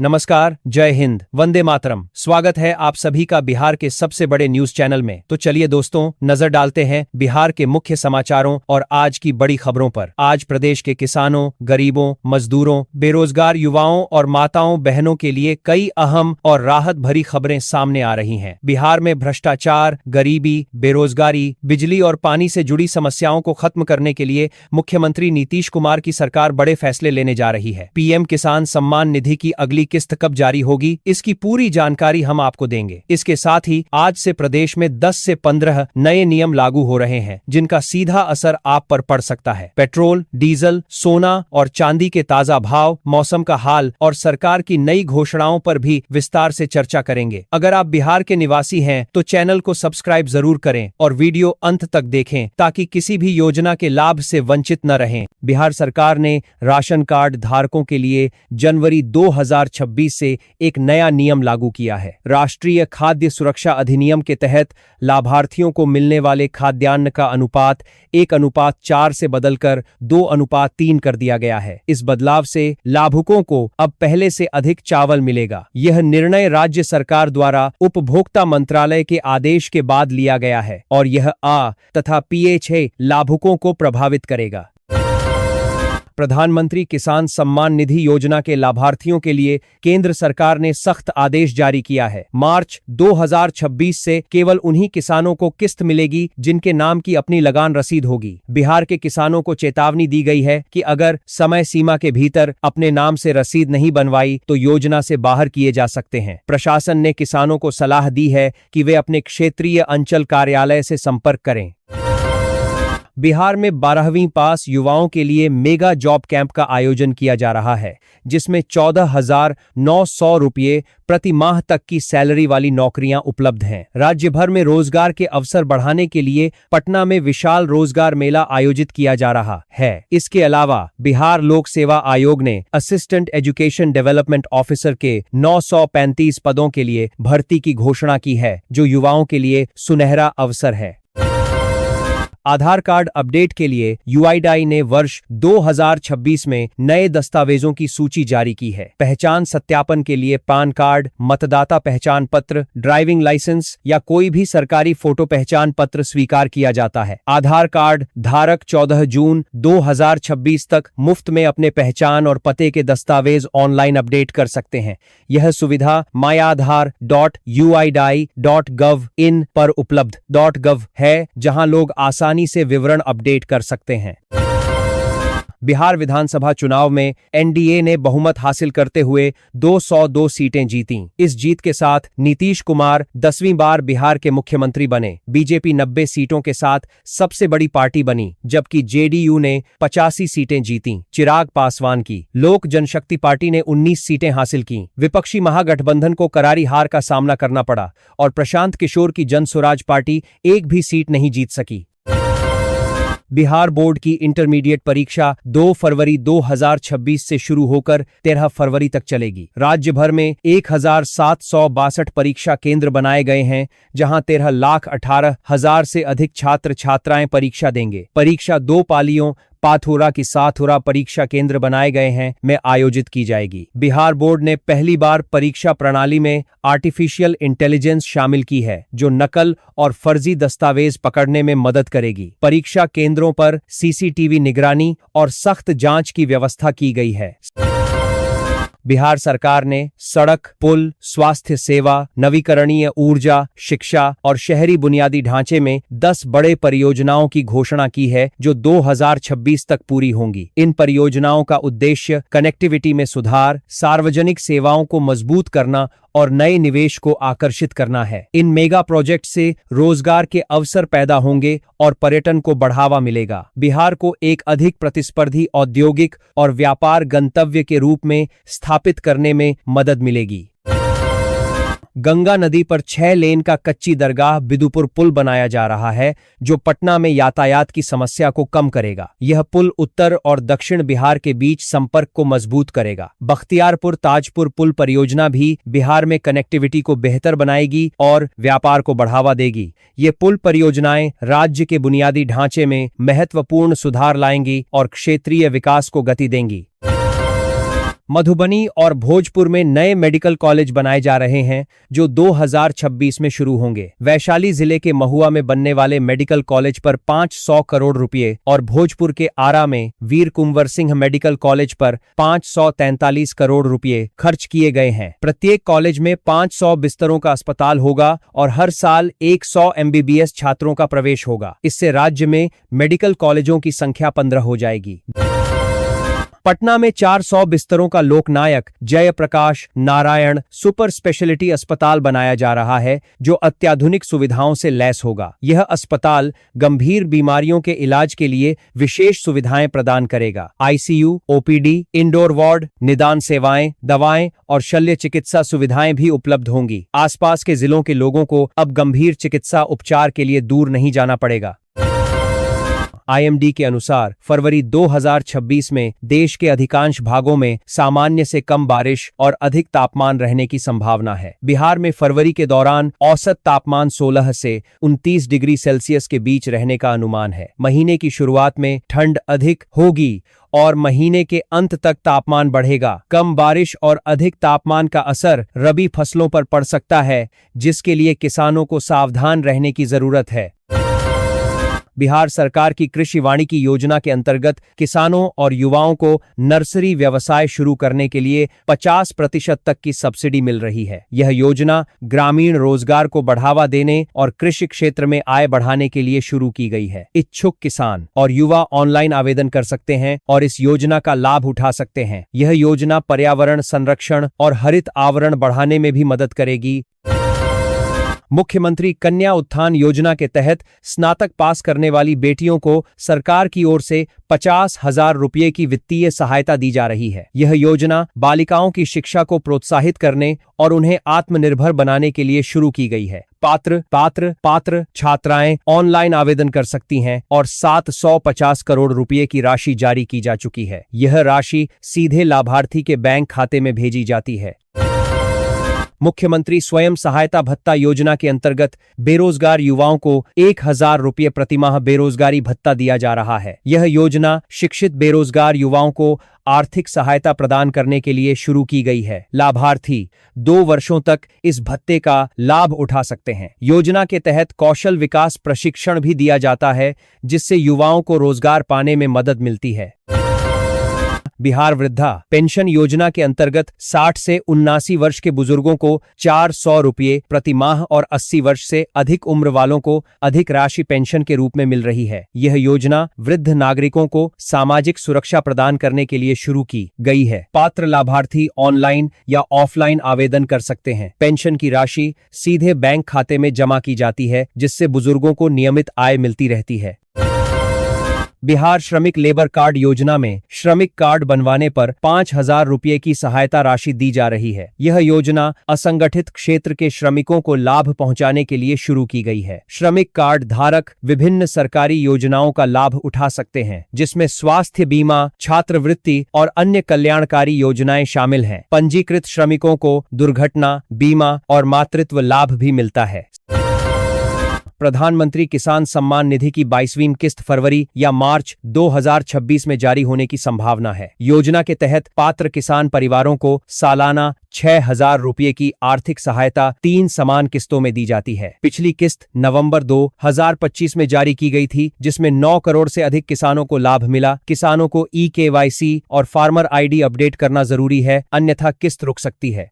नमस्कार, जय हिंद, वंदे मातरम। स्वागत है आप सभी का बिहार के सबसे बड़े न्यूज चैनल में। तो चलिए दोस्तों, नजर डालते हैं बिहार के मुख्य समाचारों और आज की बड़ी खबरों पर। आज प्रदेश के किसानों, गरीबों, मजदूरों, बेरोजगार युवाओं और माताओं बहनों के लिए कई अहम और राहत भरी खबरें सामने आ रही हैं। बिहार में भ्रष्टाचार, गरीबी, बेरोजगारी, बिजली और पानी से जुड़ी समस्याओं को खत्म करने के लिए मुख्यमंत्री नीतीश कुमार की सरकार बड़े फैसले लेने जा रही है। पीएम किसान सम्मान निधि की अगली किस्त कब जारी होगी, इसकी पूरी जानकारी हम आपको देंगे। इसके साथ ही आज से प्रदेश में 10 से 15 नए नियम लागू हो रहे हैं, जिनका सीधा असर आप पर पड़ सकता है। पेट्रोल, डीजल, सोना और चांदी के ताजा भाव, मौसम का हाल और सरकार की नई घोषणाओं पर भी विस्तार से चर्चा करेंगे। अगर आप बिहार के निवासी हैं तो चैनल को सब्सक्राइब जरूर करें और वीडियो अंत तक देखें ताकि किसी भी योजना के लाभ से वंचित न रहें। बिहार सरकार ने राशन कार्ड धारकों के लिए जनवरी 2026 से एक नया नियम लागू किया है। राष्ट्रीय खाद्य सुरक्षा अधिनियम के तहत लाभार्थियों को मिलने वाले खाद्यान्न का अनुपात 1:4 से बदलकर 2:3 कर दिया गया है। इस बदलाव से लाभुकों को अब पहले से अधिक चावल मिलेगा। यह निर्णय राज्य सरकार द्वारा उपभोक्ता मंत्रालय के आदेश के बाद लिया गया है और यह आ तथा PH लाभुकों को प्रभावित करेगा। प्रधानमंत्री किसान सम्मान निधि योजना के लाभार्थियों के लिए केंद्र सरकार ने सख्त आदेश जारी किया है। मार्च 2026 से केवल उन्हीं किसानों को किस्त मिलेगी जिनके नाम की अपनी लगान रसीद होगी। बिहार के किसानों को चेतावनी दी गई है कि अगर समय सीमा के भीतर अपने नाम से रसीद नहीं बनवाई तो योजना से बाहर किए जा सकते हैं। प्रशासन ने किसानों को सलाह दी है कि वे अपने क्षेत्रीय अंचल कार्यालय से संपर्क करें। बिहार में 12वीं पास युवाओं के लिए मेगा जॉब कैंप का आयोजन किया जा रहा है, जिसमें 14,900 रुपये प्रति माह तक की सैलरी वाली नौकरियां उपलब्ध हैं। राज्य भर में रोजगार के अवसर बढ़ाने के लिए पटना में विशाल रोजगार मेला आयोजित किया जा रहा है। इसके अलावा बिहार लोक सेवा आयोग ने असिस्टेंट एजुकेशन डेवलपमेंट ऑफिसर के 935 पदों के लिए भर्ती की घोषणा की है, जो युवाओं के लिए सुनहरा अवसर है। आधार कार्ड अपडेट के लिए UIDAI ने वर्ष 2026 में नए दस्तावेजों की सूची जारी की है। पहचान सत्यापन के लिए पैन कार्ड, मतदाता पहचान पत्र, ड्राइविंग लाइसेंस या कोई भी सरकारी फोटो पहचान पत्र स्वीकार किया जाता है। आधार कार्ड धारक 14 जून 2026 तक मुफ्त में अपने पहचान और पते के दस्तावेज ऑनलाइन अपडेट कर सकते हैं। यह सुविधा myAadhar.uidai.gov.in पर उपलब्ध .gov है, जहां लोग आसानी से विवरण अपडेट कर सकते हैं। बिहार विधानसभा चुनाव में NDA ने बहुमत हासिल करते हुए 202 सीटें जीतीं। इस जीत के साथ नीतीश कुमार 10वीं बार बिहार के मुख्यमंत्री बने। बीजेपी 90 सीटों के साथ सबसे बड़ी पार्टी बनी, जबकि JDU ने 85 सीटें जीतीं। चिराग पासवान की लोक जनशक्ति पार्टी ने 19 सीटें हासिल कीं। विपक्षी महागठबंधन को करारी हार का सामना करना पड़ा और प्रशांत किशोर की जन स्वराज पार्टी एक भी सीट नहीं जीत सकी। बिहार बोर्ड की इंटरमीडिएट परीक्षा 2 फरवरी 2026 से शुरू होकर 13 फरवरी तक चलेगी। राज्य भर में 1762 परीक्षा केंद्र बनाए गए हैं, जहां 13,18,000 से अधिक छात्र छात्राएं परीक्षा देंगे। परीक्षा 2 पालियों पाथोरा की साथोरा परीक्षा केंद्र बनाए गए हैं में आयोजित की जाएगी। बिहार बोर्ड ने पहली बार परीक्षा प्रणाली में आर्टिफिशियल इंटेलिजेंस शामिल की है, जो नकल और फर्जी दस्तावेज पकड़ने में मदद करेगी। परीक्षा केंद्रों पर CCTV निगरानी और सख्त जांच की व्यवस्था की गई है। बिहार सरकार ने सड़क, पुल, स्वास्थ्य सेवा, नवीकरणीय ऊर्जा, शिक्षा और शहरी बुनियादी ढांचे में 10 बड़े परियोजनाओं की घोषणा की है, जो 2026 तक पूरी होंगी। इन परियोजनाओं का उद्देश्य कनेक्टिविटी में सुधार, सार्वजनिक सेवाओं को मजबूत करना और नए निवेश को आकर्षित करना है। इन मेगा प्रोजेक्ट से रोजगार के अवसर पैदा होंगे और पर्यटन को बढ़ावा मिलेगा। बिहार को एक अधिक प्रतिस्पर्धी औद्योगिक और व्यापार गंतव्य के रूप में स्थापित करने में मदद मिलेगी। गंगा नदी पर 6 लेन का कच्ची दरगाह बिदुपुर पुल बनाया जा रहा है, जो पटना में यातायात की समस्या को कम करेगा। यह पुल उत्तर और दक्षिण बिहार के बीच संपर्क को मजबूत करेगा। बख्तियारपुर ताजपुर पुल परियोजना भी बिहार में कनेक्टिविटी को बेहतर बनाएगी और व्यापार को बढ़ावा देगी। ये पुल परियोजनाएं राज्य के बुनियादी ढांचे में महत्वपूर्ण सुधार लाएंगी और क्षेत्रीय विकास को गति देंगी। मधुबनी और भोजपुर में नए मेडिकल कॉलेज बनाए जा रहे हैं जो 2026 में शुरू होंगे। वैशाली जिले के महुआ में बनने वाले मेडिकल कॉलेज पर 500 करोड़ रुपए और भोजपुर के आरा में वीर कुंवर सिंह मेडिकल कॉलेज पर 543 करोड़ रुपए खर्च किए गए हैं। प्रत्येक कॉलेज में 500 बिस्तरों का अस्पताल होगा और हर साल 100 MBBS छात्रों का प्रवेश होगा। इससे राज्य में मेडिकल कॉलेजों की संख्या 15 हो जाएगी। पटना में 400 बिस्तरों का लोकनायक जयप्रकाश नारायण सुपर स्पेशलिटी अस्पताल बनाया जा रहा है जो अत्याधुनिक सुविधाओं से लैस होगा। यह अस्पताल गंभीर बीमारियों के इलाज के लिए विशेष सुविधाएं प्रदान करेगा। ICU, OPD, इंडोर वार्ड, निदान सेवाएं, दवाएं और शल्य चिकित्सा सुविधाएं भी उपलब्ध होंगी। आसपास के जिलों के लोगों को अब गंभीर चिकित्सा उपचार के लिए दूर नहीं जाना पड़ेगा। IMD के अनुसार फरवरी 2026 में देश के अधिकांश भागों में सामान्य से कम बारिश और अधिक तापमान रहने की संभावना है। बिहार में फरवरी के दौरान औसत तापमान 16 से 29 डिग्री सेल्सियस के बीच रहने का अनुमान है। महीने की शुरुआत में ठंड अधिक होगी और महीने के अंत तक तापमान बढ़ेगा। कम बारिश और अधिक तापमान का असर रबी फसलों पर पड़ सकता है, जिसके लिए किसानों को सावधान रहने की जरूरत है। बिहार सरकार की कृषि वानिकी योजना के अंतर्गत किसानों और युवाओं को नर्सरी व्यवसाय शुरू करने के लिए 50% तक की सब्सिडी मिल रही है। यह योजना ग्रामीण रोजगार को बढ़ावा देने और कृषि क्षेत्र में आय बढ़ाने के लिए शुरू की गई है। इच्छुक किसान और युवा ऑनलाइन आवेदन कर सकते हैं और इस योजना का लाभ उठा सकते हैं। यह योजना पर्यावरण संरक्षण और हरित आवरण बढ़ाने में भी मदद करेगी। मुख्यमंत्री कन्या उत्थान योजना के तहत स्नातक पास करने वाली बेटियों को सरकार की ओर से 50,000 रुपये की वित्तीय सहायता दी जा रही है। यह योजना बालिकाओं की शिक्षा को प्रोत्साहित करने और उन्हें आत्मनिर्भर बनाने के लिए शुरू की गई है। पात्र छात्राएं ऑनलाइन आवेदन कर सकती हैं और 750 करोड़ रुपये की राशि जारी की जा चुकी है। यह राशि सीधे लाभार्थी के बैंक खाते में भेजी जाती है। मुख्यमंत्री स्वयं सहायता भत्ता योजना के अंतर्गत बेरोजगार युवाओं को 1,000 रुपये प्रतिमाह बेरोजगारी भत्ता दिया जा रहा है। यह योजना शिक्षित बेरोजगार युवाओं को आर्थिक सहायता प्रदान करने के लिए शुरू की गई है। लाभार्थी 2 वर्षों तक इस भत्ते का लाभ उठा सकते हैं। योजना के तहत कौशल विकास प्रशिक्षण भी दिया जाता है, जिससे युवाओं को रोजगार पाने में मदद मिलती है। बिहार वृद्धा पेंशन योजना के अंतर्गत 60 से 79 वर्ष के बुजुर्गों को 400 रुपये प्रति माह और 80 वर्ष से अधिक उम्र वालों को अधिक राशि पेंशन के रूप में मिल रही है। यह योजना वृद्ध नागरिकों को सामाजिक सुरक्षा प्रदान करने के लिए शुरू की गई है। पात्र लाभार्थी ऑनलाइन या ऑफलाइन आवेदन कर सकते हैं। पेंशन की राशि सीधे बैंक खाते में जमा की जाती है, जिससे बुजुर्गों को नियमित आय मिलती रहती है। बिहार श्रमिक लेबर कार्ड योजना में श्रमिक कार्ड बनवाने पर 5,000 रुपये की सहायता राशि दी जा रही है। यह योजना असंगठित क्षेत्र के श्रमिकों को लाभ पहुंचाने के लिए शुरू की गई है। श्रमिक कार्ड धारक विभिन्न सरकारी योजनाओं का लाभ उठा सकते हैं, जिसमें स्वास्थ्य बीमा, छात्रवृत्ति और अन्य कल्याणकारी योजनाएं शामिल हैं। पंजीकृत श्रमिकों को दुर्घटना बीमा और मातृत्व लाभ भी मिलता है। प्रधानमंत्री किसान सम्मान निधि की 22वीं किस्त फरवरी या मार्च 2026 में जारी होने की संभावना है। योजना के तहत पात्र किसान परिवारों को सालाना 6,000 रुपये की आर्थिक सहायता 3 समान किस्तों में दी जाती है। पिछली किस्त नवंबर 2025 में जारी की गई थी, जिसमें 9 करोड़ से अधिक किसानों को लाभ मिला। किसानों को eKYC और फार्मर ID अपडेट करना जरूरी है, अन्यथा किस्त रुक सकती है।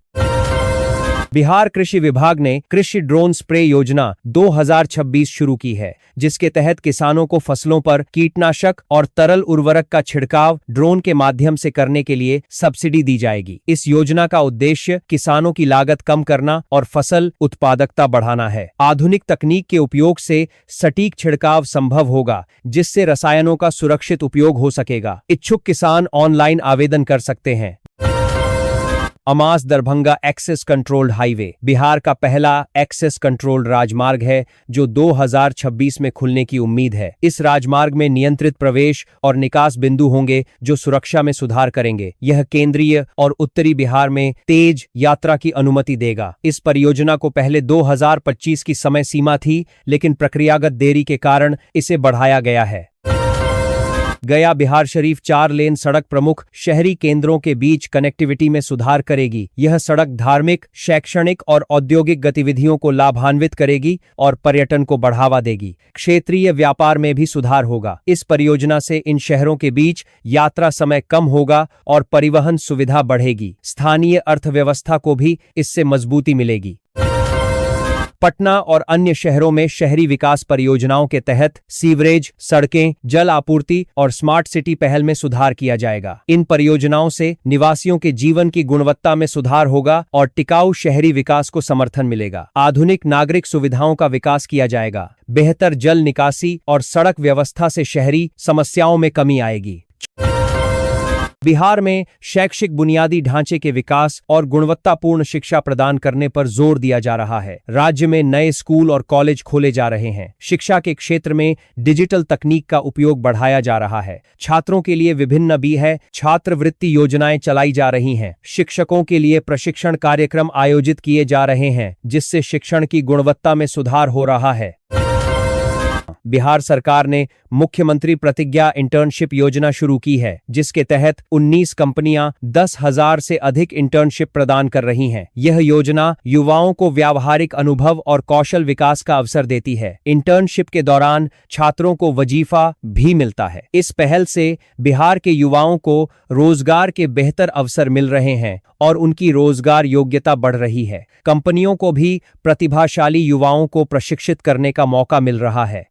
बिहार कृषि विभाग ने कृषि ड्रोन स्प्रे योजना 2026 शुरू की है, जिसके तहत किसानों को फसलों पर कीटनाशक और तरल उर्वरक का छिड़काव ड्रोन के माध्यम से करने के लिए सब्सिडी दी जाएगी। इस योजना का उद्देश्य किसानों की लागत कम करना और फसल उत्पादकता बढ़ाना है। आधुनिक तकनीक के उपयोग से सटीक छिड़काव संभव होगा, जिससे रसायनों का सुरक्षित उपयोग हो सकेगा। इच्छुक किसान ऑनलाइन आवेदन कर सकते हैं। Amas Darbhanga access controlled highway Bihar का पहला एक्सेस कंट्रोल्ड राजमार्ग है, जो 2026 में खुलने की उम्मीद है। इस राजमार्ग में नियंत्रित प्रवेश और निकास बिंदु होंगे, जो सुरक्षा में सुधार करेंगे। यह केंद्रीय और उत्तरी बिहार में तेज यात्रा की अनुमति देगा। इस परियोजना को पहले 2025 की समय सीमा थी, लेकिन प्रक्रियागत देरी के कारण इसे बढ़ाया गया है। गया बिहार शरीफ 4 लेन सड़क प्रमुख शहरी केंद्रों के बीच कनेक्टिविटी में सुधार करेगी। यह सड़क धार्मिक, शैक्षणिक और औद्योगिक गतिविधियों को लाभान्वित करेगी और पर्यटन को बढ़ावा देगी। क्षेत्रीय व्यापार में भी सुधार होगा। इस परियोजना से इन शहरों के बीच यात्रा समय कम होगा और परिवहन सुविधा बढ़ेगी। स्थानीय अर्थव्यवस्था को भी इससे मजबूती मिलेगी। पटना और अन्य शहरों में शहरी विकास परियोजनाओं के तहत सीवरेज, सड़कें, जल आपूर्ति और स्मार्ट सिटी पहल में सुधार किया जाएगा। इन परियोजनाओं से निवासियों के जीवन की गुणवत्ता में सुधार होगा और टिकाऊ शहरी विकास को समर्थन मिलेगा। आधुनिक नागरिक सुविधाओं का विकास किया जाएगा। बेहतर जल निकासी और सड़क व्यवस्था से शहरी समस्याओं में कमी आएगी। बिहार में शैक्षिक बुनियादी ढांचे के विकास और गुणवत्तापूर्ण शिक्षा प्रदान करने पर जोर दिया जा रहा है। राज्य में नए स्कूल और कॉलेज खोले जा रहे हैं। शिक्षा के क्षेत्र में डिजिटल तकनीक का उपयोग बढ़ाया जा रहा है। छात्रों के लिए विभिन्न छात्रवृत्ति योजनाएं चलाई जा रही हैं। शिक्षकों के लिए प्रशिक्षण कार्यक्रम आयोजित किए जा रहे हैं, जिससे शिक्षण की गुणवत्ता में सुधार हो रहा है। बिहार सरकार ने मुख्यमंत्री प्रतिज्ञा इंटर्नशिप योजना शुरू की है, जिसके तहत 19 कंपनियां 10,000 से अधिक इंटर्नशिप प्रदान कर रही हैं। यह योजना युवाओं को व्यावहारिक अनुभव और कौशल विकास का अवसर देती है। इंटर्नशिप के दौरान छात्रों को वजीफा भी मिलता है। इस पहल से बिहार के युवाओं को रोजगार के बेहतर अवसर मिल रहे हैं और उनकी रोजगार योग्यता बढ़ रही है। कंपनियों को भी प्रतिभाशाली युवाओं को प्रशिक्षित करने का मौका मिल रहा है।